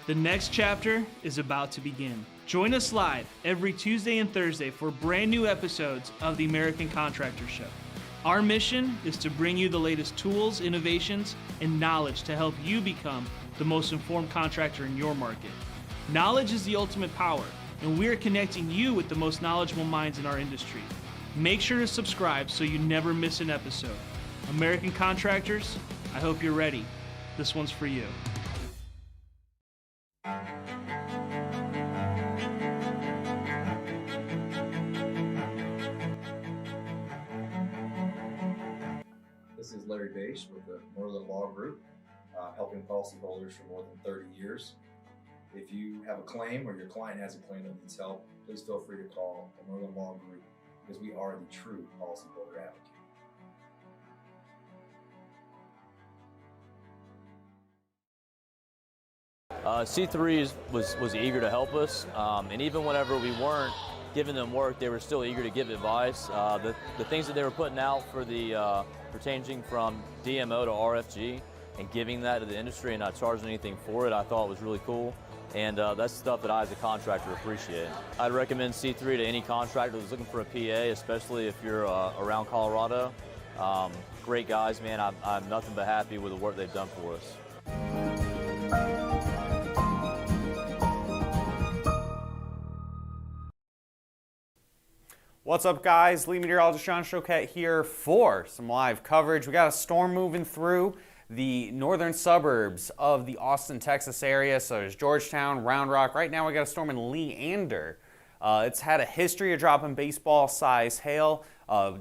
The next chapter is about to begin. Join us live every Tuesday and Thursday for brand new episodes of the American Contractor Show. Our mission is to bring you the latest tools, innovations, and knowledge to help you become the most informed contractor in your market. Knowledge is the ultimate power, and we are connecting you with the most knowledgeable minds in our industry. Make sure to subscribe so you never miss an episode. American Contractors, I hope you're ready. This one's for you. This is Larry Bache with the Northern Law Group, helping policyholders for more than 30 years. If you have a claim or your client has a claim that needs help, please feel free to call the Northern Law Group because we are the true policyholder advocate. C3 was eager to help us, and even whenever we weren't giving them work, they were still eager to give advice. The things that they were putting out for the for changing from DMO to RFG and giving that to the industry and not charging anything for it, I thought was really cool. And that's stuff that I, as a contractor, appreciate. I'd recommend C3 to any contractor who's looking for a PA, especially if you're around Colorado. Great guys, man. I'm nothing but happy with the work they've done for us. What's up, guys? Lead meteorologist John Choquette here for some live coverage. We got a storm moving through the northern suburbs of the Austin, Texas area. So there's Georgetown, Round Rock. Right now we got a storm in Leander. It's had a history of dropping baseball-sized hail.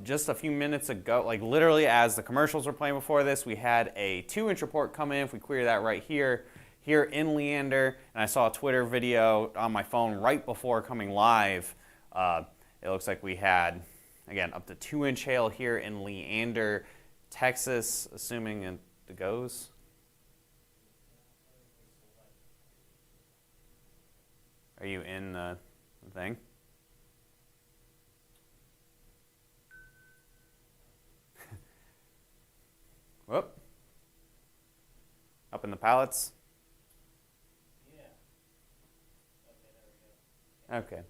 Just a few minutes ago, like literally as the commercials were playing before this, we had a 2-inch report come in. If we query that right here in Leander, and I saw a Twitter video on my phone right before coming live. It looks like we had, again, up to 2-inch hail here in Leander, Texas, assuming it goes. Are you in the thing? Whoop. Up in the pallets? Yeah. Okay, there we go. Okay.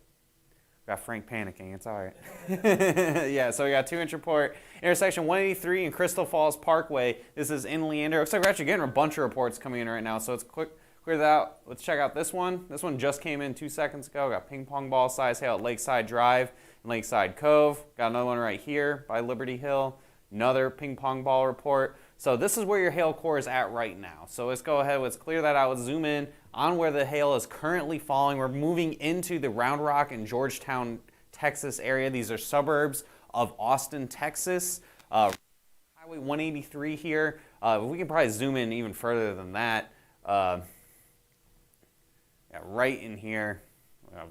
Got Frank panicking. It's all right. Yeah, so we got 2-inch report. Intersection 183 and Crystal Falls Parkway. This is in Leander. Looks like we're actually getting a bunch of reports coming in right now, so let's clear that out. Let's check out this one. This one just came in 2 seconds ago. Got ping pong ball size hail at Lakeside Drive and Lakeside Cove. Got another one right here by Liberty Hill. Another ping pong ball report. So this is where your hail core is at right now. So let's go ahead, let's clear that out, let's zoom in on where the hail is currently falling. We're moving into the Round Rock and Georgetown, Texas area. These are suburbs of Austin, Texas. Highway 183 here. We can probably zoom in even further than that. Yeah, right in here,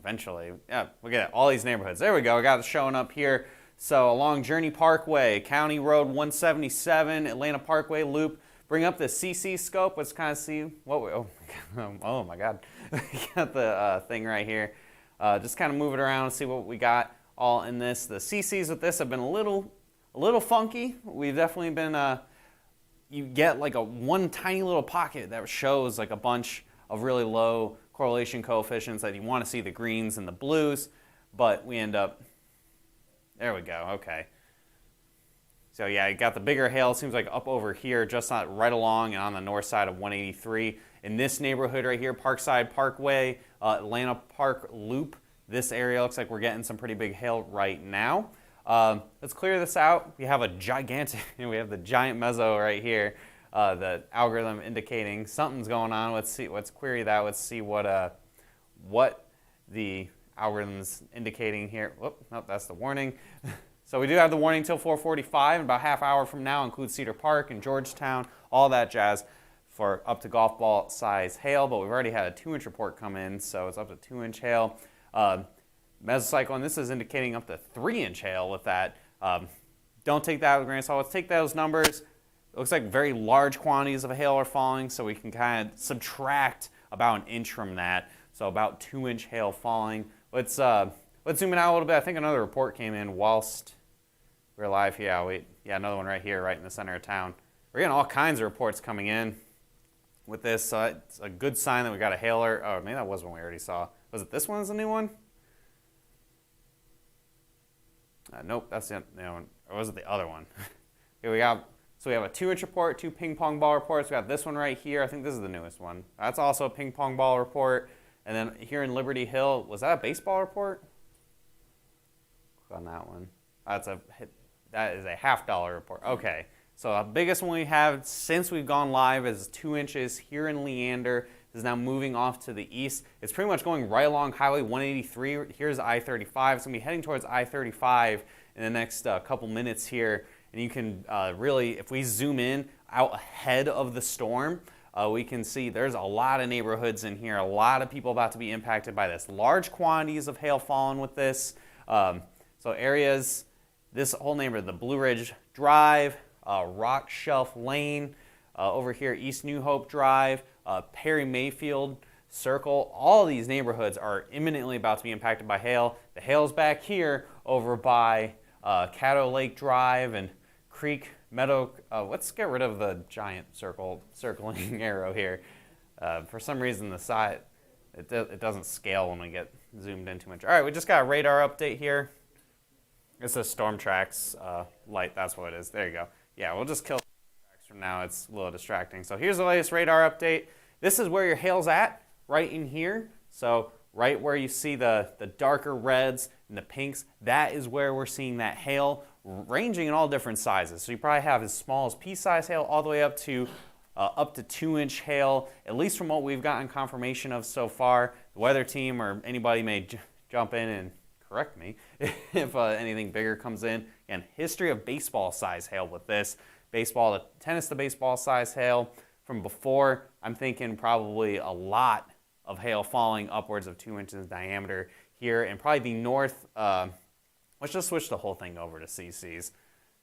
eventually. Yeah, look at all these neighborhoods. There we go, I got it showing up here. So along Journey Parkway, County Road 177, Atlanta Parkway Loop. Bring up the CC scope. Let's kind of see what we, oh my God. We got the thing right here. Just kind of move it around and see what we got all in this. The CCs with this have been a little funky. We've definitely been, you get like one tiny little pocket that shows like a bunch of really low correlation coefficients that you want to see the greens and the blues, but we end up, there we go, okay. So yeah, you got the bigger hail, seems like up over here, just not right along and on the north side of 183. In this neighborhood right here, Parkside Parkway, Atlanta Park Loop, this area looks like we're getting some pretty big hail right now. Let's clear this out. We have a gigantic, we have the giant mezzo right here, the algorithm indicating something's going on. Let's see, let's query that. Let's see what the algorithm's indicating here. Whoop, nope, that's the warning. So we do have the warning till 4:45, and about half hour from now includes Cedar Park and Georgetown, all that jazz for up to golf ball size hail, but we've already had a 2-inch report come in, so it's up to 2-inch hail. Mesocyclone, this is indicating up to 3-inch hail with that. Don't take that with a grain of salt. Let's take those numbers. It looks like very large quantities of hail are falling, so we can kind of subtract about 1 inch from that. So about 2-inch hail falling. Let's zoom in out a little bit. I think another report came in whilst we're live here. Yeah, another one right here, right in the center of town. We're getting all kinds of reports coming in. with this. So it's a good sign that we got a hail alert. Oh, maybe that was one we already saw. Was it this one is the new one? Nope, that's the new one. Or was it the other one? Here we got. So we have a 2-inch report, 2 ping pong ball reports. We got this one right here. I think this is the newest one. That's also a ping pong ball report. And then here in Liberty Hill, was that a baseball report? Click on that one. That is a $50 report. Okay. So the biggest one we have since we've gone live is 2 inches here in Leander. This is now moving off to the east. It's pretty much going right along Highway 183. Here's I-35. It's going to be heading towards I-35 in the next couple minutes here. And you can really, if we zoom in out ahead of the storm, we can see there's a lot of neighborhoods in here, a lot of people about to be impacted by this. Large quantities of hail falling with this. So areas, this whole neighborhood, the Blue Ridge Drive, Rock Shelf Lane, over here East New Hope Drive, Perry Mayfield Circle, all these neighborhoods are imminently about to be impacted by hail. The hail's back here over by Caddo Lake Drive and Creek Meadow. Let's get rid of the giant circling arrow here. For some reason the side, it doesn't scale when we get zoomed in too much. All right, we just got a radar update here. It's a Storm Tracks light, that's what it is. There you go. Yeah, we'll just kill tracks from now. It's a little distracting. So here's the latest radar update. This is where your hail's at, right in here. So right where you see the darker reds and the pinks, that is where we're seeing that hail ranging in all different sizes. So you probably have as small as pea-size hail all the way up to 2-inch hail, at least from what we've gotten confirmation of so far. The weather team or anybody may jump in and correct me if anything bigger comes in. Again, history of baseball size hail with this. Baseball to tennis to baseball size hail. From before, I'm thinking probably a lot of hail falling upwards of 2 inches in diameter here, and probably the north. Let's just switch the whole thing over to CCs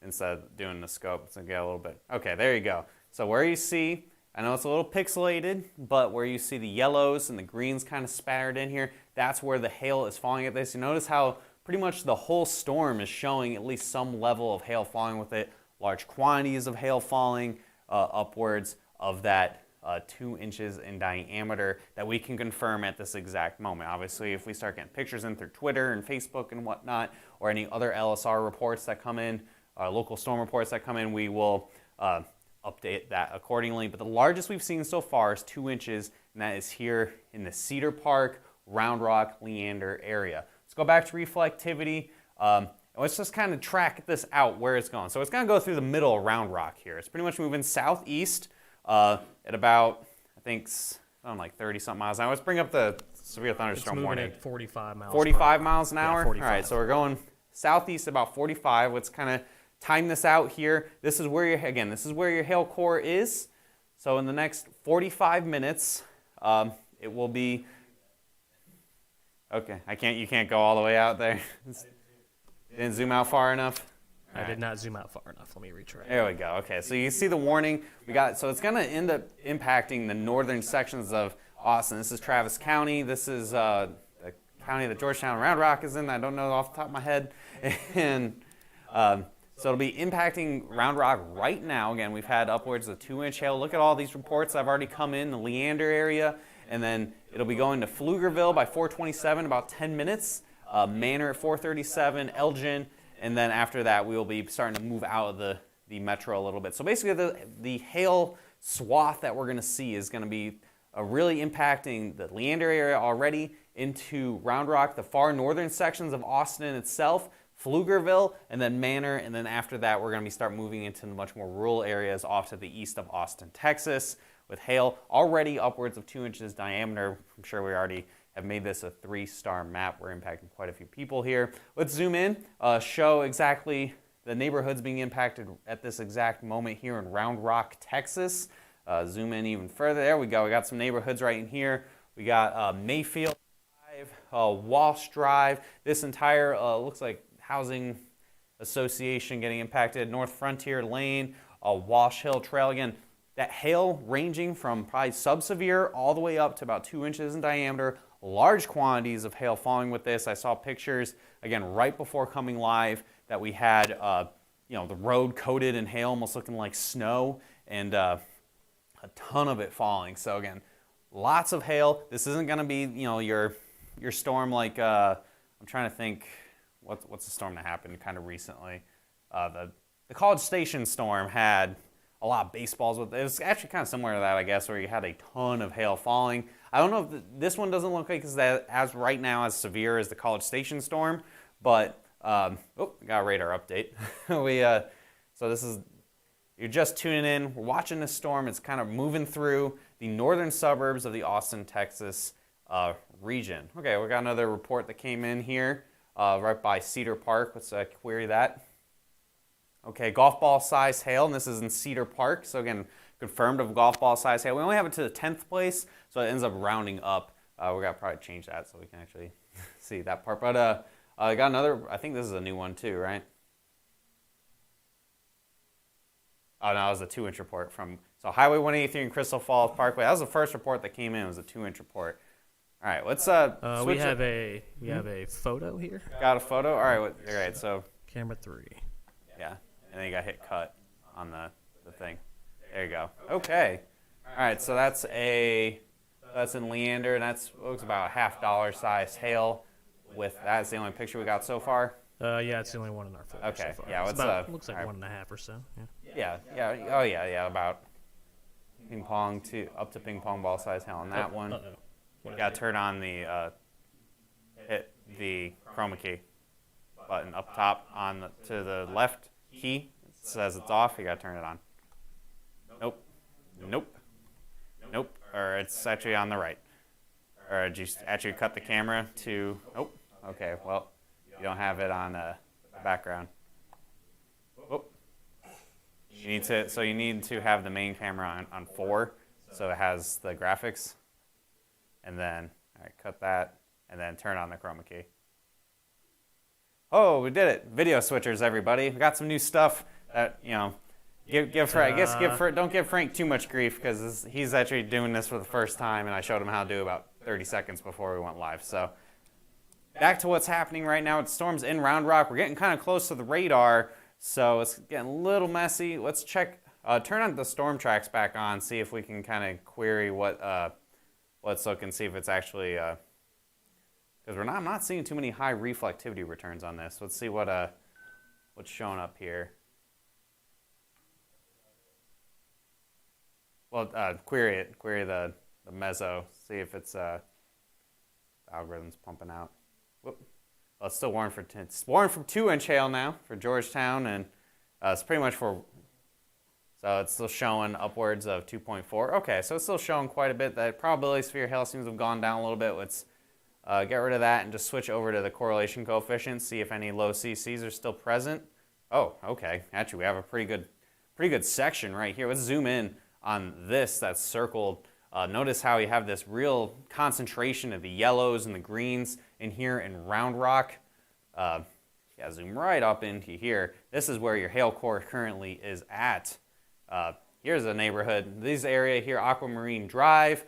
instead of doing the scope. It's gonna get a little bit. Okay, there you go. So where you see, I know it's a little pixelated, but where you see the yellows and the greens kind of spattered in here, that's where the hail is falling at this. You notice how pretty much the whole storm is showing at least some level of hail falling with it. Large quantities of hail falling upwards of that 2 inches in diameter that we can confirm at this exact moment. Obviously, if we start getting pictures in through Twitter and Facebook and whatnot, or any other LSR reports that come in, local storm reports that come in, we will update that accordingly. But the largest we've seen so far is 2 inches, and that is here in the Cedar Park, Round Rock, Leander area. Let's go back to reflectivity. Let's just kind of track this out where it's going. So it's going to go through the middle of Round Rock here. It's pretty much moving southeast at about, I think, like 30-something miles an hour. Let's bring up the severe thunderstorm warning. It's moving at 45 miles 45 miles an hour? Yeah, 45. All right, so we're going southeast about 45. Let's kind of time this out here. This is where your hail core is. So in the next 45 minutes, it will be, okay, you can't go all the way out there. Didn't zoom out far enough? I did not zoom out far enough. Let me retract. There we go. Okay, so you see the warning. So it's going to end up impacting the northern sections of Austin. This is Travis County. This is the county that Georgetown and Round Rock is in. I don't know off the top of my head. And so it'll be impacting Round Rock right now. Again, we've had upwards of 2-inch hail. Look at all these reports that have already come in the Leander area. And then it'll be going to Pflugerville by 4:27, about 10 minutes. Manor at 4:37, Elgin. And then after that, we will be starting to move out of the metro a little bit. So basically, the hail swath that we're going to see is going to be really impacting the Leander area already into Round Rock, the far northern sections of Austin itself, Pflugerville, and then Manor. And then after that, we're going to start moving into the much more rural areas off to the east of Austin, Texas, with hail already upwards of 2 inches diameter. I'm sure we already have made this a 3-star map. We're impacting quite a few people here. Let's zoom in, show exactly the neighborhoods being impacted at this exact moment here in Round Rock, Texas. Zoom in even further. There we go. We got some neighborhoods right in here. We got Mayfield Drive, Walsh Drive. This entire looks like housing association getting impacted. North Frontier Lane, Walsh Hill Trail. Again, that hail ranging from probably sub-severe all the way up to about 2 inches in diameter. Large quantities of hail falling with this. I saw pictures, again, right before coming live that we had, the road coated in hail, almost looking like snow. And a ton of it falling. So again, lots of hail. This isn't going to be, your storm like, I'm trying to think, what's the storm that happened kind of recently? The College Station storm had a lot of baseballs with it. It was actually kind of similar to that, I guess, where you had a ton of hail falling. I don't know if this one doesn't look like it's as right now as severe as the College Station storm, but we got a radar update. So this is, you're just tuning in. We're watching this storm. It's kind of moving through the northern suburbs of the Austin, Texas region. Okay, we got another report that came in here right by Cedar Park. Let's query that. Okay, golf ball size hail, and this is in Cedar Park. So again, confirmed of golf ball size hail. We only have it to the 10th place, so it ends up rounding up. We're gonna probably change that so we can actually see that part. But I got another, I think this is a new one too, right? Oh no, it was a 2-inch report from, so Highway 183 and Crystal Falls Parkway. That was the first report that came in, it was a 2-inch report. All right, let's we have a photo here. Got a photo? All right, all right, so. Camera 3. Yeah, and then you got hit cut on the thing. There you go. Okay. All right, so that's in Leander, and looks about $50 size hail. That's the only picture we got so far. Yeah, it's the only one in our photo. Okay, so far. yeah, looks like 1.5 or so. Yeah. Oh yeah, about ping pong up to ping pong ball size hail on that one. You got to turn on hit the chroma key button up top to the left key. It says it's off. You got to turn it on. Nope. Or it's actually on the right. Or did you actually cut the camera to? Nope. Okay. Well, you don't have it on the background. Whoop. You need to have the main camera on 4, so it has the graphics. And then, all right, cut that, and then turn on the chroma key. Oh, we did it! Video switchers, everybody. We got some new stuff that don't give Frank too much grief because he's actually doing this for the first time, and I showed him how to do about 30 seconds before we went live. So back to what's happening right now. It's storms in Round Rock. We're getting kind of close to the radar, so it's getting a little messy. Let's check. Turn on the storm tracks back on. See if we can kind of query let's look and see if it's actually, because I'm not seeing too many high reflectivity returns on this. Let's see what's showing up here. Well, query the meso, see if it's the algorithm's pumping out. Whoop. Well, it's still warned for 2-inch hail now for Georgetown, and it's pretty much so it's still showing upwards of 2.4. Okay, so it's still showing quite a bit. The probability sphere hail seems to have gone down a little bit. Let's get rid of that and just switch over to the correlation coefficient, see if any low CCs are still present. Oh, okay. Actually, we have a pretty good section right here. Let's zoom in on this that's circled. Notice how you have this real concentration of the yellows and the greens in here in Round Rock. Zoom right up into here. This is where your hail core currently is at. Here's a neighborhood. This area here, Aquamarine Drive,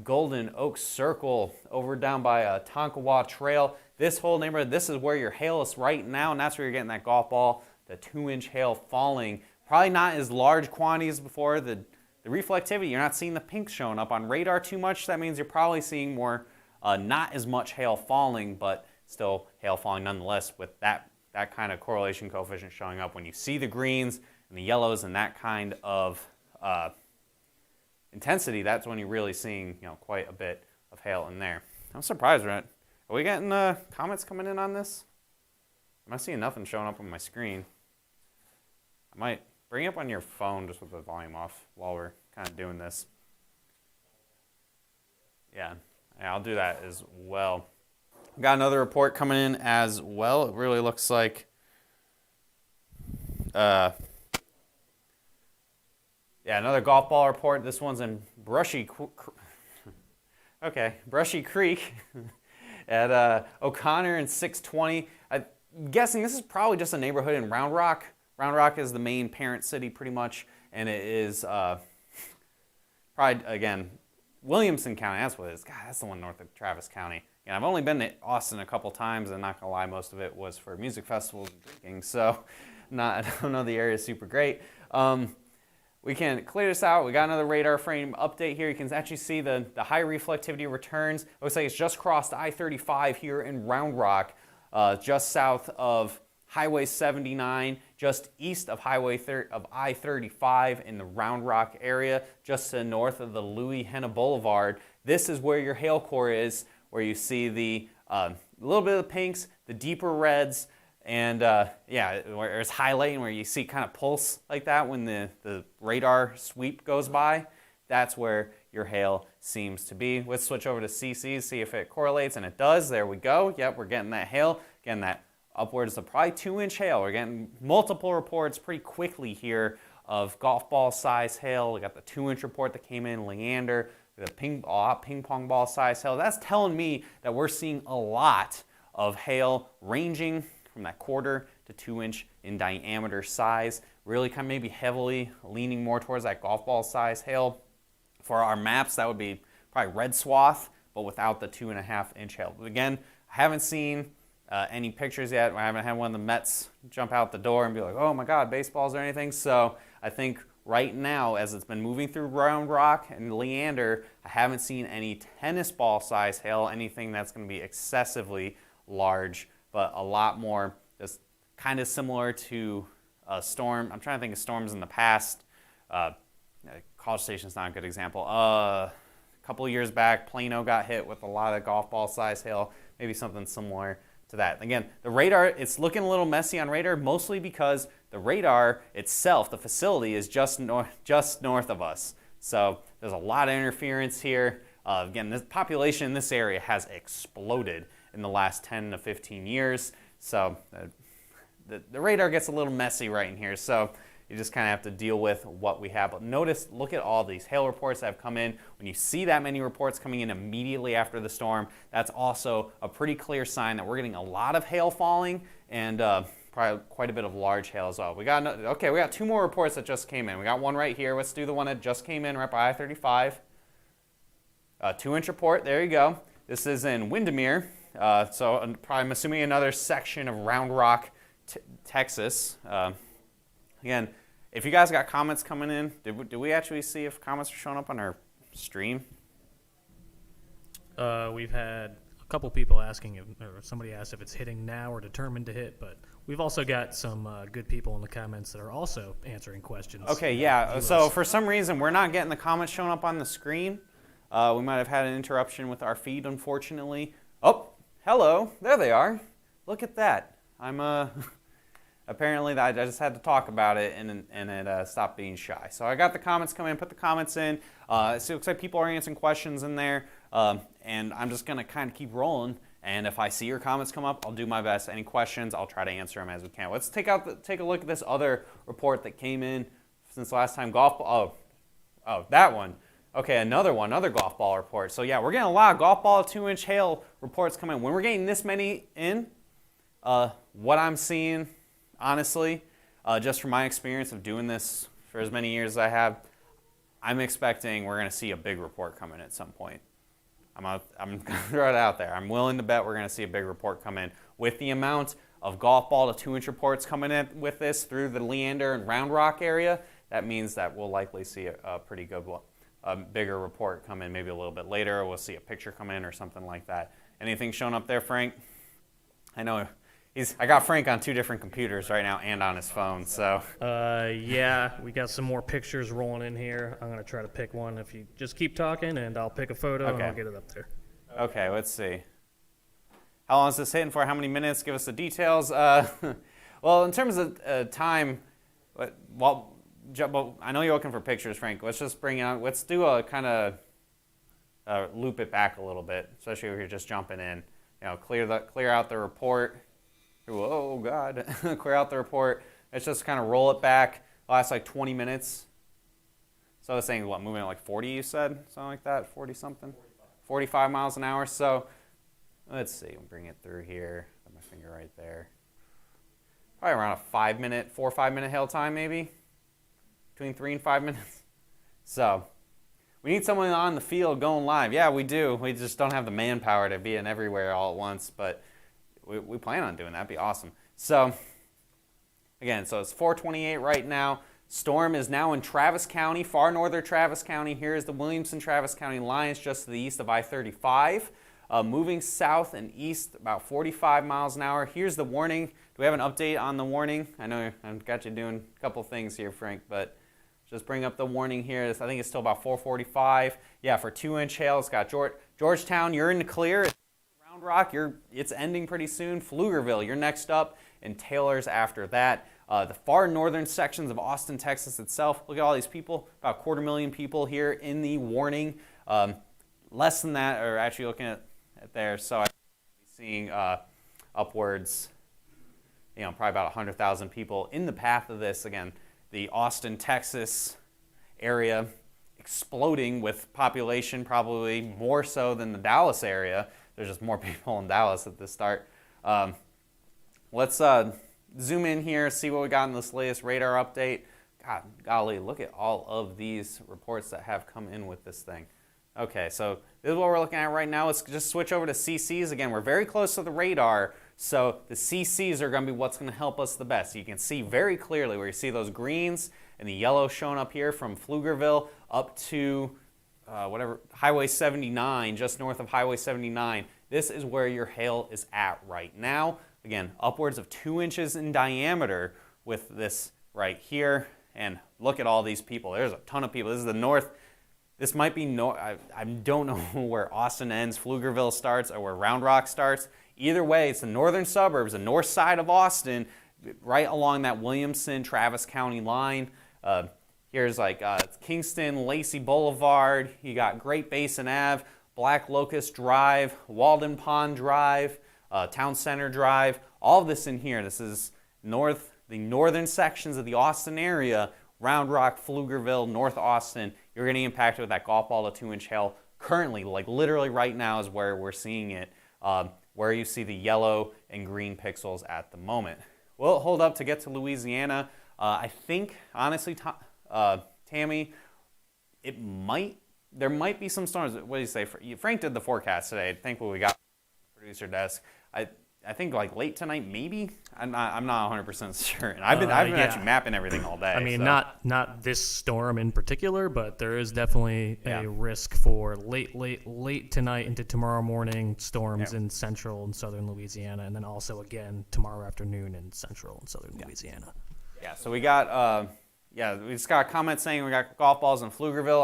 Golden Oak Circle, over down by Tonkawa Trail. This whole neighborhood, this is where your hail is right now, and that's where you're getting that golf ball, the 2-inch hail falling. Probably not as large quantities before. The reflectivity, you're not seeing the pink showing up on radar too much. That means you're probably seeing more, not as much hail falling, but still hail falling nonetheless with that kind of correlation coefficient showing up. When you see the greens and the yellows and that kind of intensity, that's when you're really seeing quite a bit of hail in there. I'm surprised, right? Are we getting comments coming in on this? I'm not seeing nothing showing up on my screen. I might bring it up on your phone just with the volume off while we're kind of doing this. Yeah, I'll do that as well. Got another report coming in as well. It really looks like another golf ball report. This one's in Brushy Creek at O'Connor and 620. I'm guessing this is probably just a neighborhood in Round Rock. Round Rock is the main parent city pretty much, and it is probably, again, Williamson County. That's what it is. God, that's the one north of Travis County. And I've only been to Austin a couple times, and not gonna lie, most of it was for music festivals and drinking, so I don't know the area super great. we can clear this out. We got another radar frame update here. You can actually see the high reflectivity returns. It looks like it's just crossed I-35 here in Round Rock, just south of Highway 79, just east of I-35 in the Round Rock area, just to the north of the Louis Henna Boulevard. This is where your hail core is, where you see the little bit of the pinks, the deeper reds, and yeah, where it's highlighting, where you see kind of pulse like that when the radar sweep goes by. That's where your hail seems to be. Let's switch over to CCs, see if it correlates, and it does. There we go. Yep, we're getting that hail. Getting that upwards of probably 2-inch hail. We're getting multiple reports pretty quickly here of golf ball size hail. We got the 2-inch report that came in, Leander, the ping pong ball size hail. That's telling me that we're seeing a lot of hail ranging from that 1/4 to 2-inch in diameter size. Really kind of maybe heavily leaning more towards that golf ball size hail. For our maps, that would be probably red swath, but without the 2.5-inch hail. But again, I haven't seen any pictures yet. I haven't had one of the Mets jump out the door and be like, oh my God, baseballs or anything. So I think right now, as it's been moving through Round Rock and Leander, I haven't seen any tennis ball size hail, anything that's going to be excessively large, but a lot more just kind of similar to a storm. I'm trying to think of storms in the past. College Station's not a good example. A couple of years back, Plano got hit with a lot of golf ball size hail, maybe something similar to that. Again, the radar, it's looking a little messy on radar, mostly because the radar itself, the facility, is just north of us. So there's a lot of interference here. Again, the population in this area has exploded in the last 10 to 15 years. So the radar gets a little messy right in here. So you just kind of have to deal with what we have. But notice, look at all these hail reports that have come in. When you see that many reports coming in immediately after the storm, that's also a pretty clear sign that we're getting a lot of hail falling and probably quite a bit of large hail as well. We got 2 more reports that just came in. We got one right here. Let's do the one that just came in right by I-35. 2-inch report. There you go. This is in Windermere. So I'm assuming another section of Round Rock, Texas. Again, if you guys got comments coming in, did we actually see if comments are showing up on our stream? We've had a couple people asking, or somebody asked if it's hitting now or determined to hit, but we've also got some good people in the comments that are also answering questions. Okay, yeah. So for some reason, we're not getting the comments showing up on the screen. We might have had an interruption with our feed, unfortunately. Oh, hello. There they are. Look at that. Apparently, I just had to talk about it, and it stopped being shy. So I got the comments coming in, put the comments in. So it looks like people are answering questions in there, and I'm just going to kind of keep rolling. And if I see your comments come up, I'll do my best. Any questions, I'll try to answer them as we can. Let's take a look at this other report that came in since last time. Golf ball. Oh, that one. Okay, another golf ball report. So yeah, we're getting a lot of golf ball 2-inch hail reports coming in. When we're getting this many in, what I'm seeing, honestly, just from my experience of doing this for as many years as I have, I'm expecting we're going to see a big report come in at some point. I'm going to throw it out there. I'm willing to bet we're going to see a big report come in. With the amount of golf ball to 2-inch reports coming in with this through the Leander and Round Rock area, that means that we'll likely see a pretty good one. A bigger report come in maybe a little bit later. We'll see a picture come in or something like that. Anything showing up there, Frank? I know I got Frank on 2 different computers right now and on his phone. So yeah, we got some more pictures rolling in here. I'm gonna try to pick one. If you just keep talking, and I'll pick a photo and I'll get it up there. Okay, let's see. How long is this hitting for? How many minutes? Give us the details. Well, in terms of time, well, I know you're looking for pictures, Frank. Let's just let's do a kind of loop it back a little bit, especially if you're just jumping in. You know, clear out the report. Oh God, clear out the report. Let's just kind of roll it back. Last like 20 minutes. So I was saying, what, moving at like 40, you said? Something like that, 40 something? 45 miles an hour. So let's see, we'll bring it through here. Put my finger right there. Probably around a 4 or 5 minute hail time maybe. Between 3 and 5 minutes. So we need someone on the field going live. Yeah, we do. We just don't have the manpower to be in everywhere all at once, but we plan on doing that. That'd be awesome. So again, so it's 4:28 right now. Storm is now in Travis County, far northern Travis County. Here is the Williamson-Travis County line. It's just to the east of I-35. Moving south and east about 45 miles an hour. Here's the warning. Do we have an update on the warning? I know I've got you doing a couple things here, Frank, but just bring up the warning here. I think it's still about 445. Yeah, for 2-inch hail. It's got Georgetown, you're in the clear. Round Rock, it's ending pretty soon. Pflugerville, you're next up, and Taylor's after that. The far northern sections of Austin, Texas itself. Look at all these people, about 250,000 people here in the warning. Less than that, or actually looking at there, so I'm seeing upwards, probably about 100,000 people in the path of this. Again, the Austin, Texas area exploding with population, probably more so than the Dallas area. There's just more people in Dallas at the start. Let's zoom in here, see what we got in this latest radar update. God, golly, look at all of these reports that have come in with this thing. Okay, so this is what we're looking at right now. Let's just switch over to CCs. Again, we're very close to the radar, so the CCs are going to be what's going to help us the best. You can see very clearly where you see those greens and the yellow showing up here from Pflugerville up to Highway 79, just north of Highway 79. This is where your hail is at right now. Again, upwards of 2 inches in diameter with this right here. And look at all these people. There's a ton of people. This is the north. This might be, I don't know where Austin ends, Pflugerville starts, or where Round Rock starts. Either way, it's the northern suburbs, the north side of Austin, right along that Williamson-Travis County line. Here's like Kingston, Lacey Boulevard. You got Great Basin Ave, Black Locust Drive, Walden Pond Drive, Town Center Drive. All of this in here. This is the northern sections of the Austin area. Round Rock, Pflugerville, North Austin, you're getting impacted with that golf ball to 2-inch hail. Currently, like literally right now is where we're seeing it, where you see the yellow and green pixels at the moment. Will it hold up to get to Louisiana? I think, honestly, Tammy, there might be some storms. What do you say? Frank did the forecast today. I think what we got from the producer desk. I think like late tonight, maybe. I'm not 100% sure. And I've been actually mapping everything all day. I mean, so. not this storm in particular, but there is definitely a risk for late tonight into tomorrow morning storms in central and southern Louisiana, and then also again tomorrow afternoon in central and southern Louisiana. Yeah. So we got we just got a comment saying we got golf balls in Pflugerville.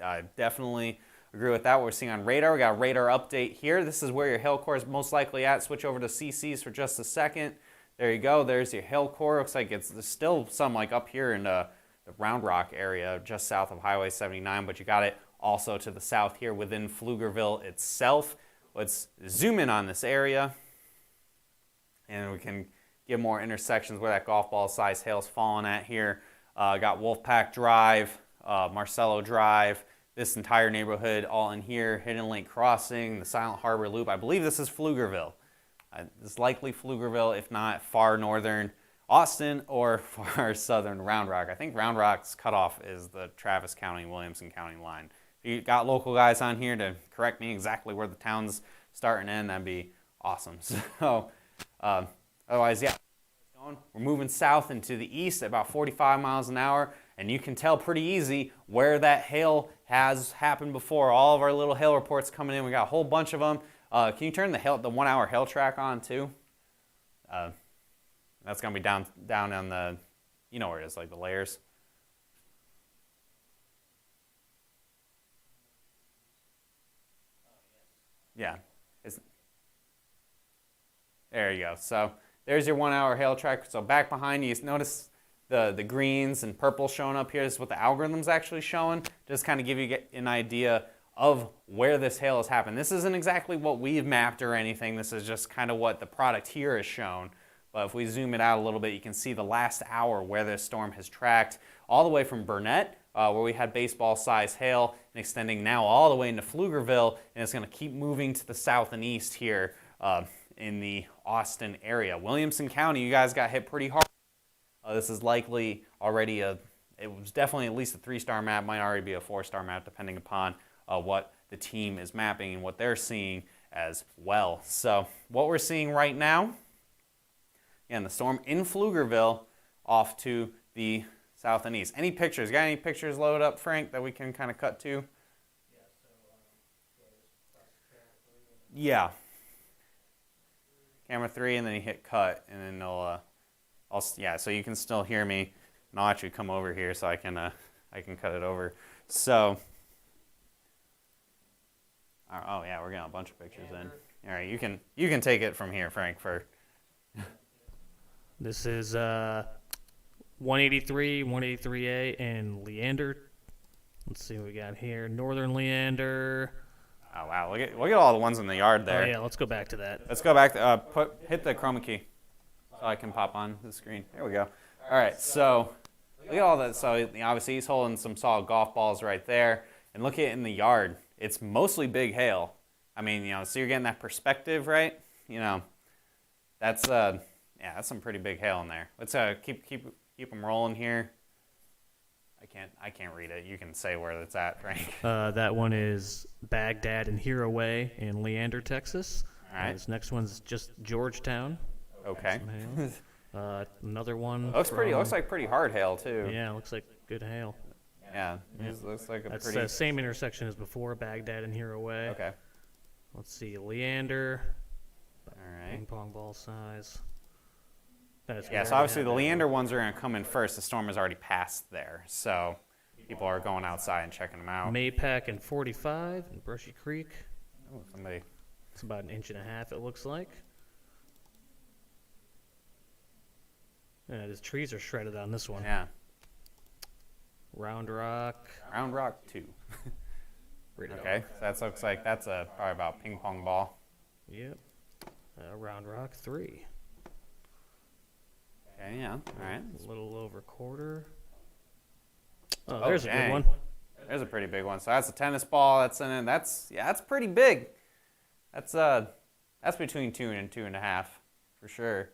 I definitely agree with that. What we're seeing on radar. We got a radar update here. This is where your hail core is most likely at. Switch over to CCs for just a second. There you go. There's your hail core. Looks like there's still some like up here in the Round Rock area, just south of Highway 79, but you got it also to the south here within Pflugerville itself. Let's zoom in on this area, and we can get more intersections where that golf ball size hail is falling at here. Got Wolfpack Drive, Marcello Drive, this entire neighborhood all in here, Hidden Lake Crossing, the Silent Harbor Loop. I believe this is Pflugerville. It's likely Pflugerville, if not far northern Austin or far southern Round Rock. I think Round Rock's cutoff is the Travis County, Williamson County line. If you got local guys on here to correct me exactly where the towns start and end, that'd be awesome. So, otherwise, yeah. We're moving south into the east at about 45 miles an hour, and you can tell pretty easy where that hail has happened before. All of our little hail reports coming in. We got a whole bunch of them. Can you turn the 1 hour hail track on too? That's going to be down on the, you know where it is, like the layers. Yeah. There you go. So there's your 1 hour hail track. So back behind you, notice the greens and purple showing up here. This is what the algorithm's actually showing. Just kind of give you an idea of where this hail has happened. This isn't exactly what we've mapped or anything. This is just kind of what the product here has shown. But if we zoom it out a little bit, you can see the last hour where this storm has tracked all the way from Burnett, where we had baseball-sized hail, and extending now all the way into Pflugerville, and it's going to keep moving to the south and east here in the Austin area. Williamson County, you guys got hit pretty hard. This is likely already it was definitely at least a 3-star map, might already be a 4-star map, depending upon what the team is mapping and what they're seeing as well. So what we're seeing right now, again, the storm in Pflugerville off to the south and east. Any pictures? Got any pictures loaded up, Frank, that we can kind of cut to? Yeah. Camera 3, and then you hit cut, and then yeah, so you can still hear me, and I'll actually come over here so I can cut it over. So, oh yeah, we're getting a bunch of pictures in. All right, you can take it from here, Frank. This is 183, 183A, and Leander. Let's see what we got here. Northern Leander. Oh wow, look at all the ones in the yard there. Oh yeah, let's go back to that. Let's go back to hit the chroma key so I can pop on the screen. There we go. All right, so look at all that. So obviously he's holding some solid golf balls right there, and look at it in the yard. It's mostly big hail. I mean, so you're getting that perspective, right? That's that's some pretty big hail in there. Let's keep them rolling here. I can't read it. You can say where it's at, Frank. That one is Baghdad and Hero Way in Leander, Texas. All right. This next one's just Georgetown. Okay. Another one. Looks like pretty hard hail too. Yeah, looks like good hail. Yeah. Looks like That's the same intersection as before, Baghdad and Hero Way. Okay. Let's see, Leander. All right. Ping pong ball size. Yeah, so obviously the Leander ones are going to come in first. The storm has already passed there, so people are going outside and checking them out. Maypac and 45 in Brushy Creek. Oh, somebody. It's about 1.5 inches, it looks like. Yeah, the trees are shredded on this one. Yeah. Round Rock. Round Rock 2. Okay, so that looks like that's probably about a ping pong ball. Yep. Round Rock 3. Okay, yeah, all right. A little over quarter. Oh, there's a good one. There's a pretty big one. So that's a tennis ball. That's pretty big. That's between 2 and 2.5 for sure.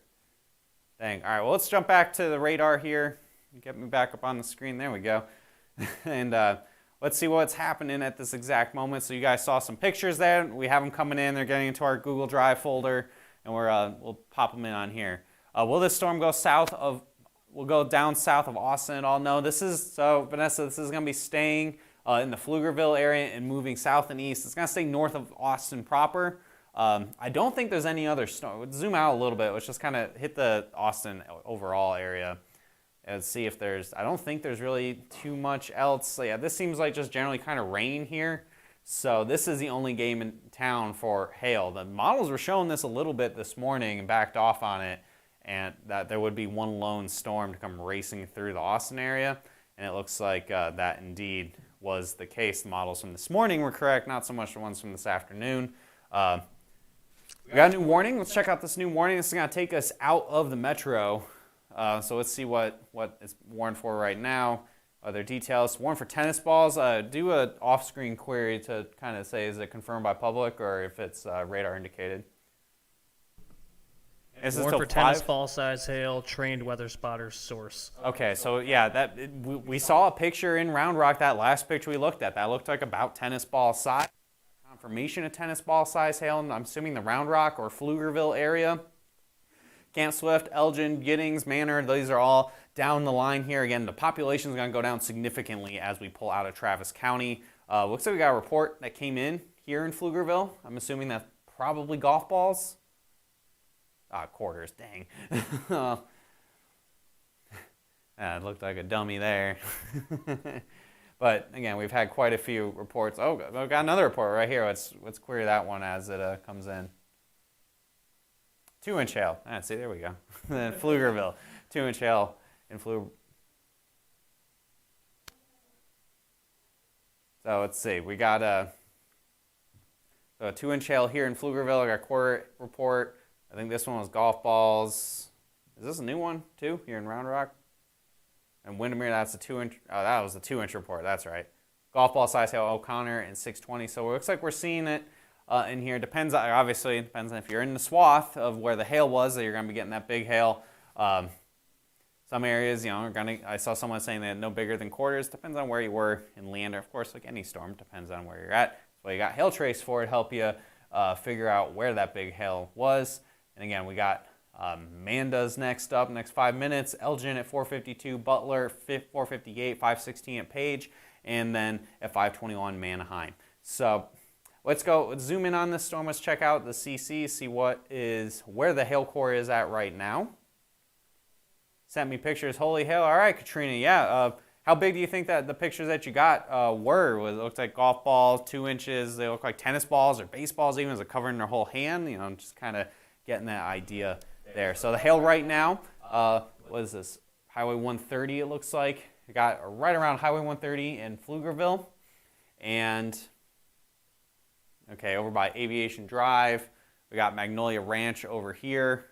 Dang. All right. Well, let's jump back to the radar here. Get me back up on the screen. There we go. And let's see what's happening at this exact moment. So you guys saw some pictures there. We have them coming in. They're getting into our Google Drive folder, and we'll pop them in on here. Will this storm go will go down south of Austin at all? No, Vanessa, this is going to be staying in the Pflugerville area and moving south and east. It's going to stay north of Austin proper. I don't think there's any other storm. Let's zoom out a little bit. Let's just kind of hit the Austin overall area and see if I don't think there's really too much else. So yeah, this seems like just generally kind of rain here. So this is the only game in town for hail. The models were showing this a little bit this morning and backed off on it, and that there would be one lone storm to come racing through the Austin area, and it looks like that indeed was the case. The models from this morning were correct, not so much the ones from this afternoon. We got a new warning. Let's check out this new warning. This is going to take us out of the metro. So let's see what it's warned for right now. Other details. Warned for tennis balls. Do an off-screen query to kind of say, is it confirmed by public or if it's radar indicated? Warned for tennis ball size hail, trained weather spotters source. Okay, so yeah, we saw a picture in Round Rock, that last picture we looked at. That looked like about tennis ball size. Confirmation of tennis ball size hail, and I'm assuming the Round Rock or Pflugerville area. Camp Swift, Elgin, Giddings, Manor, these are all down the line here. Again, the population is going to go down significantly as we pull out of Travis County. Looks like we got a report that came in here in Pflugerville. I'm assuming that's probably golf balls. Quarters, dang. It looked like a dummy there. But again, we've had quite a few reports. Oh, we've got another report right here. Let's query that one as it comes in. 2-inch hail. See, there we go. Then Pflugerville, 2-inch hail in Pflugerville. So let's see. We got a 2-inch hail here in Pflugerville. I got a quarter report. I think this one was golf balls. Is this a new one too here in Round Rock? And Windermere, that's a 2-inch. Oh, that was the 2-inch report. That's right. Golf ball size hail, O'Connor and 620. So it looks like we're seeing it in here. Obviously, it depends on if you're in the swath of where the hail was that you're going to be getting that big hail. Some areas, are going to. I saw someone saying that no bigger than quarters. Depends on where you were in Leander. Of course, like any storm, depends on where you're at. So you got hail trace for it, help you figure out where that big hail was. And again, we got Manda's next up, next 5 minutes. Elgin at 4:52, Butler 4:58, 5:16 at Page, and then at 5:21 Manheim. So let's zoom in on this storm. Let's check out the CC, see where the hail core is at right now. Sent me pictures, holy hail. All right, Katrina, yeah. How big do you think that the pictures that you got were? It looked like golf balls, 2 inches. They look like tennis balls or baseballs even. Is it covering their whole hand? Just kind of getting that idea there. So the hail right now, what is this? Highway 130, it looks like. We got right around Highway 130 in Pflugerville. And, okay, over by Aviation Drive. We got Magnolia Ranch over here.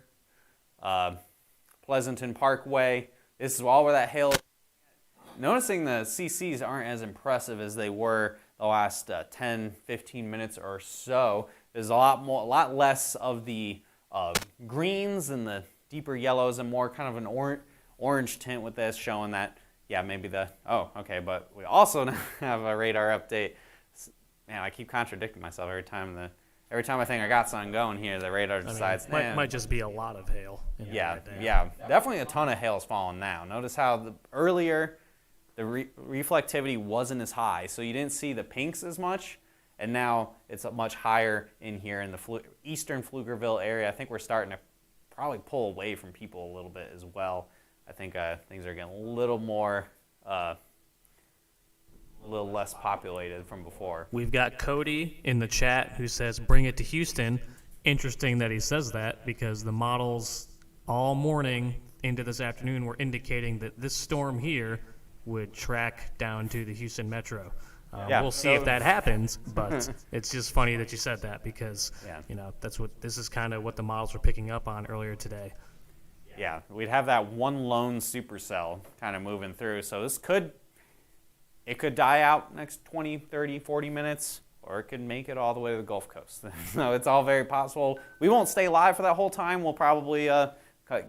Pleasanton Parkway. This is all where that hail. Noticing the CCs aren't as impressive as they were the last 10, 15 minutes or so. There's a lot less of the greens and the deeper yellows and more kind of an orange tint with this, showing that, yeah, maybe okay, but we also have a radar update. Man, I keep contradicting myself every time I think I got something going here, the radar decides. Might just be a lot of hail. Yeah, definitely a ton of hail's falling now. Notice how earlier the reflectivity wasn't as high, so you didn't see the pinks as much, and now it's much higher in here in the eastern Pflugerville area. I think we're starting to probably pull away from people a little bit as well. I think things are getting a little more, a little less populated from before. We've got Cody in the chat who says, bring it to Houston. Interesting that he says that, because the models all morning into this afternoon were indicating that this storm here would track down to the Houston Metro. We'll see if that happens, but it's just funny that you said that, because this is kind of what the models were picking up on earlier today. Yeah, we'd have that one lone supercell kind of moving through, so it could die out next 20, 30, 40 minutes, or it could make it all the way to the Gulf Coast. So it's all very possible. We won't stay live for that whole time. We'll probably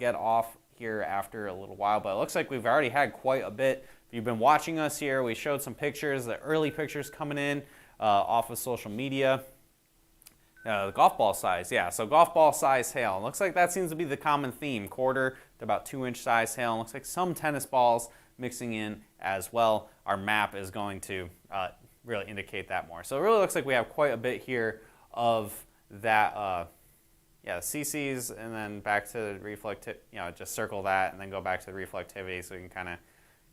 get off here after a little while, but it looks like we've already had quite a bit. If you've been watching us here, we showed some pictures, the early pictures coming in off of social media. The golf ball size, yeah, so golf ball size hail. Looks like that seems to be the common theme, quarter to about 2-inch size hail. And looks like some tennis balls mixing in as well. Our map is going to really indicate that more. So it really looks like we have quite a bit here of that, CCs, and then back to the reflectivity, just circle that and then go back to the reflectivity so we can kind of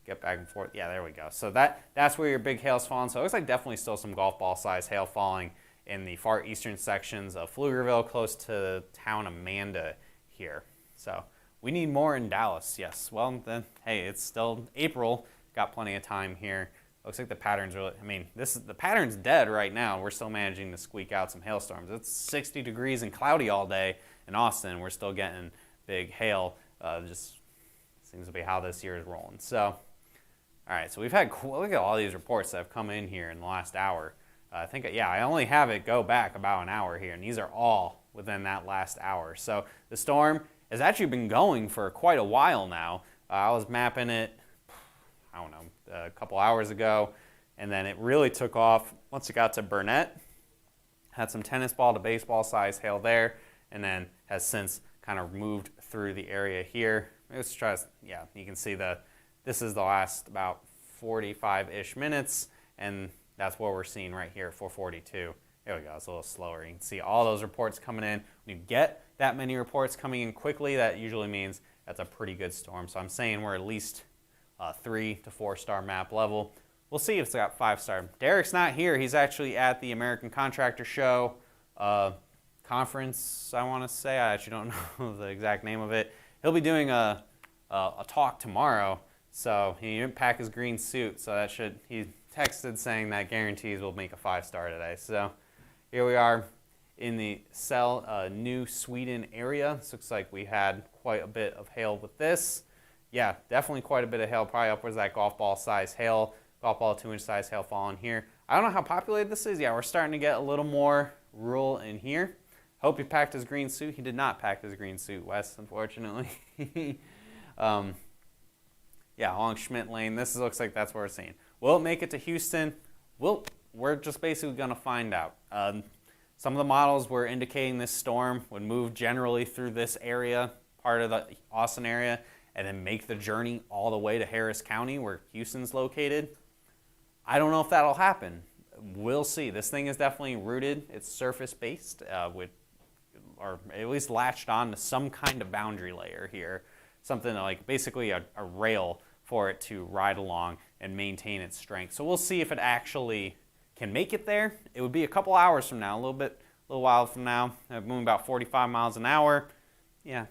get back and forth. Yeah, there we go. So that's where your big hail's falling. So it looks like definitely still some golf ball size hail falling in the far eastern sections of Pflugerville, close to the town Amanda here. So we need more in Dallas, yes. Well, then, hey, it's still April. Got plenty of time here. Looks like the pattern's really, the pattern's dead right now. We're still managing to squeak out some hailstorms. It's 60 degrees and cloudy all day in Austin. We're still getting big hail. Just seems to be how this year is rolling. So, all right, so we've had, look at all these reports that have come in here in the last hour. I only have it go back about an hour here, and these are all within that last hour. So the storm has actually been going for quite a while now. I was mapping it, a couple hours ago, and then it really took off once it got to Burnett. Had some tennis ball to baseball size hail there, and then has since kind of moved through the area here. Let's try, you can see this is the last about 45-ish minutes, and that's what we're seeing right here at 442. There we go, it's a little slower. You can see all those reports coming in. When you get that many reports coming in quickly, that usually means that's a pretty good storm. So I'm saying we're at least 3 to 4 star map level. We'll see if it's got 5-star. Derek's not here. He's actually at the American Contractor Show conference, I want to say. I actually don't know the exact name of it. He'll be doing a talk tomorrow, so he didn't pack his green suit, so he texted saying that guarantees will make a 5-star today. So here we are in the New Sweden area. This looks like we had quite a bit of hail with this. Yeah, definitely quite a bit of hail, probably upwards of that golf ball size hail, golf ball 2-inch size hail falling here. I don't know how populated this is. Yeah, we're starting to get a little more rural in here. Hope he packed his green suit. He did not pack his green suit, Wes, unfortunately. Along Schmidt Lane, this looks like that's where we're seeing. Will it make it to Houston? We're just basically going to find out. Some of the models were indicating this storm would move generally through this area part of the Austin area and then make the journey all the way to Harris County where Houston's located. I don't know if that'll happen. We'll see. This thing is definitely rooted. It's surface-based, or at least latched on to some kind of boundary layer here. Something like basically a rail for it to ride along and maintain its strength. So we'll see if it actually can make it there. It would be a couple hours from now, a little while from now, moving about 45 miles an hour. Yeah,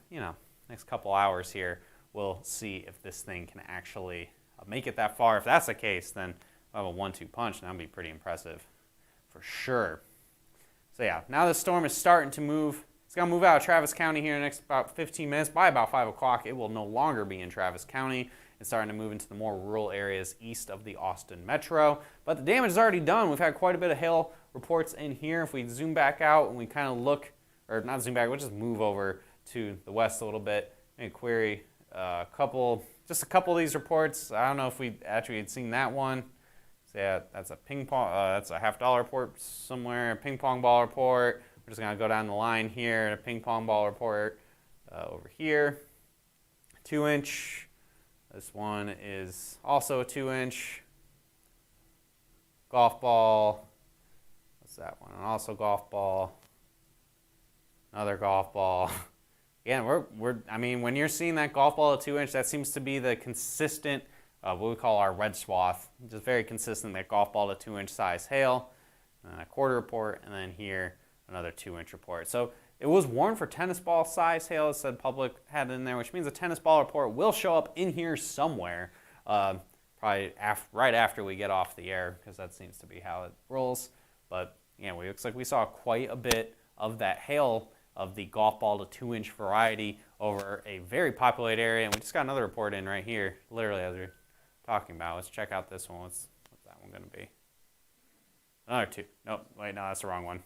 next couple hours here, we'll see if this thing can actually make it that far. If that's the case, then we'll have a 1-2 punch, and that'll be pretty impressive for sure. So yeah, now the storm is starting to move. It's going to move out of Travis County here in the next about 15 minutes. By about 5 o'clock, it will no longer be in Travis County. It's starting to move into the more rural areas east of the Austin metro. But the damage is already done. We've had quite a bit of hail reports in here. If we zoom back out and we kind of look, or not zoom back, we'll just move over to the west a little bit and query just a couple of these reports. I don't know if we actually had seen that one. So yeah, that's a ping pong, that's a $50 report somewhere, a ping pong ball report. We're just gonna go down the line here, a ping pong ball report over here. 2-inch. This one is also a 2-inch. Golf ball. What's that one? And also golf ball. Another golf ball. Yeah, I mean, when you're seeing that golf ball at 2-inch, that seems to be the consistent, what we call our red swath. Just very consistent, that golf ball to 2-inch size hail. And then a quarter report, and then here, another 2-inch report. So it was warned for tennis ball size hail. It said public had it in there, which means a tennis ball report will show up in here somewhere, probably right after we get off the air, because that seems to be how it rolls. But yeah, it looks like we saw quite a bit of that hail of the golf ball to 2-inch variety over a very populated area. And we just got another report in right here, literally as we're talking about. Let's check out this one. What's that one going to be? Another 2. Nope, wait, no, that's the wrong one.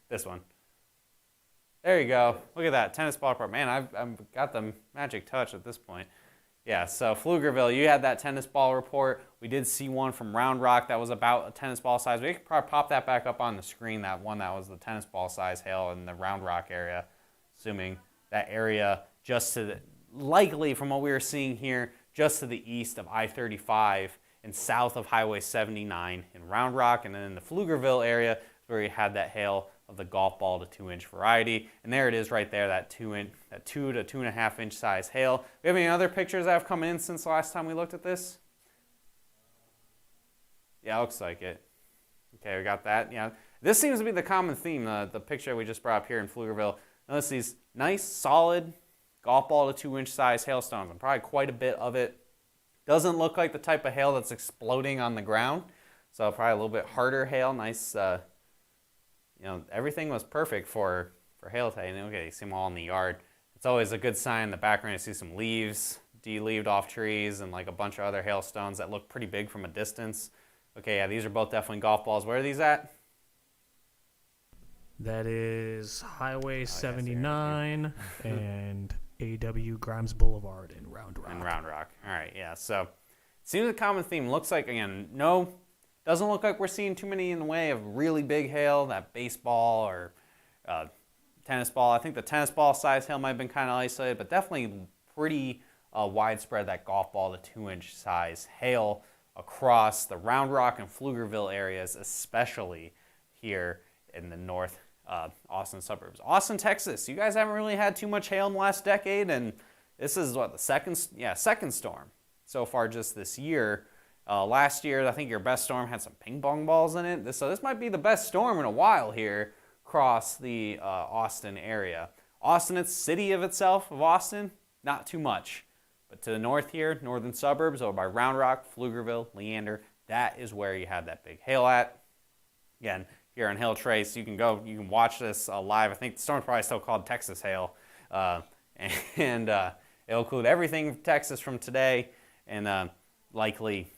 This one. There you go. Look at that, tennis ball report. Man, I've got the magic touch at this point. Yeah, so Pflugerville, you had that tennis ball report. We did see one from Round Rock that was about a tennis ball size. We could probably pop that back up on the screen, that one that was the tennis ball size hail in the Round Rock area, assuming that area just to the, likely from what we were seeing here, just to the east of I-35 and south of Highway 79 in Round Rock, and then in the Pflugerville area where we had that hail of the golf ball to 2-inch variety. And there it is right there, that 2 to 2.5 inch size hail. We have any other pictures that have come in since the last time we looked at this? Yeah, looks like it. Okay, we got that. Yeah, this seems to be the common theme, the picture we just brought up here in Pflugerville. Notice these nice, solid golf ball to 2-inch size hailstones, and probably quite a bit of it. Doesn't look like the type of hail that's exploding on the ground, so probably a little bit harder hail. Nice, everything was perfect for hail today. And okay, you see them all in the yard. It's always a good sign in the background. You see some leaves de-leaved off trees and like a bunch of other hailstones that look pretty big from a distance. Okay, yeah, these are both definitely golf balls. Where are these at? That is Highway 79 and A.W. Grimes Boulevard in Round Rock. In Round Rock. All right, yeah. So, seems a common theme. Looks like, again, doesn't look like we're seeing too many in the way of really big hail, that baseball or tennis ball. I think the tennis ball size hail might have been kind of isolated, but definitely pretty widespread, that golf ball to 2-inch size hail across the Round Rock and Pflugerville areas, especially here in the north Austin suburbs. Austin, Texas, you guys haven't really had too much hail in the last decade, and this is what, the second storm so far just this year. Last year, I think your best storm had some ping pong balls in it. So this might be the best storm in a while here across the Austin area. Austin, it's city of itself, of Austin, not too much. But to the north here, northern suburbs, over by Round Rock, Pflugerville, Leander, that is where you had that big hail at. Again, here on Hail Trace, you can watch this live. I think the storm's probably still called Texas Hail. And it'll include everything from Texas from today, and likely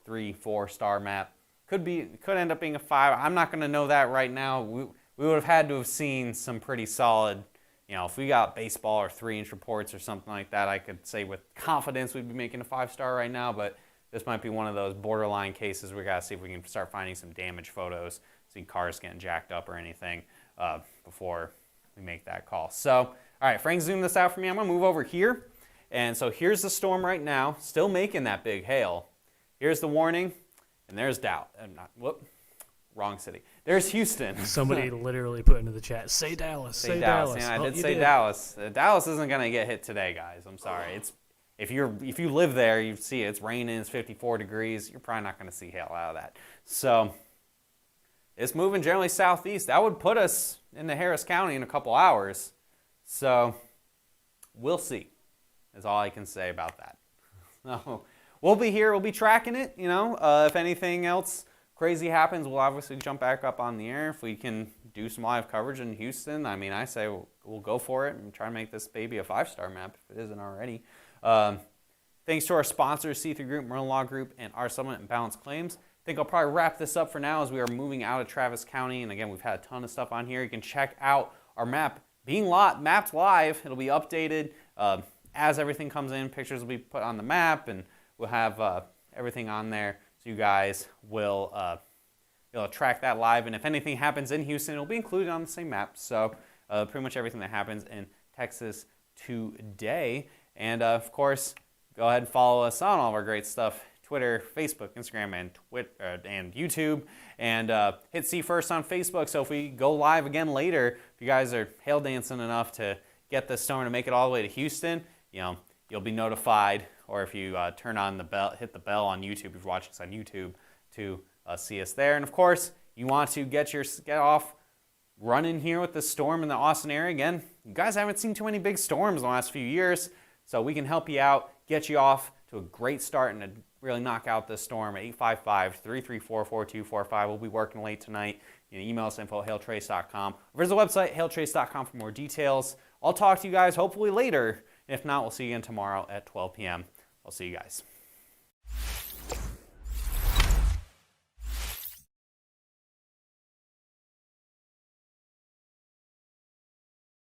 3-4 star map. Could end up being a 5. I'm not going to know that right now. We would have had to have seen some pretty solid, if we got baseball or 3-inch reports or something like that, I could say with confidence we'd be making a 5-star right now, but this might be one of those borderline cases. We got to see if we can start finding some damage photos, see cars getting jacked up or anything before we make that call. So All right, Frank, zoom this out for me. I'm going to move over here. And so here's the storm right now, still making that big hail. Here's the warning, and there's Dallas. Wrong city. There's Houston. Somebody literally put into the chat, say Dallas, say Dallas. Yeah, I did say Dallas. Dallas isn't going to get hit today, guys. I'm sorry. It's if you live there, you see it's raining, it's 54 degrees. You're probably not going to see hail out of that. So it's moving generally southeast. That would put us into Harris County in a couple hours. So we'll see. Is all I can say about that. So we'll be here. We'll be tracking it. If anything else crazy happens, we'll obviously jump back up on the air. If we can do some live coverage in Houston, I mean, I say we'll go for it and try to make this baby a 5-star map if it isn't already. Thanks to our sponsors, C3 Group, Merlin Law Group, and our Settlement and Balance Claims. I think I'll probably wrap this up for now as we are moving out of Travis County. And again, we've had a ton of stuff on here. You can check out our map being mapped live. It'll be updated as everything comes in. Pictures will be put on the map, and we'll have everything on there. So you guys will track that live. And if anything happens in Houston, it'll be included on the same map. So pretty much everything that happens in Texas today. And of course, go ahead and follow us on all of our great stuff. Twitter, Facebook, Instagram, and YouTube. And hit See First on Facebook. So if we go live again later, if you guys are hail dancing enough to get this storm to make it all the way to Houston, you'll be notified. Or if you turn on the bell, hit the bell on YouTube, if you're watching us on YouTube, to see us there. And of course, you want to get off running here with the storm in the Austin area. Again, you guys haven't seen too many big storms in the last few years, so we can help you out, get you off to a great start and really knock out this storm at 855-334-4245. We'll be working late tonight. You can email us info@hailtrace.com. Visit the website, hailtrace.com, for more details. I'll talk to you guys hopefully later. If not, we'll see you again tomorrow at 12 p.m. I'll see you guys.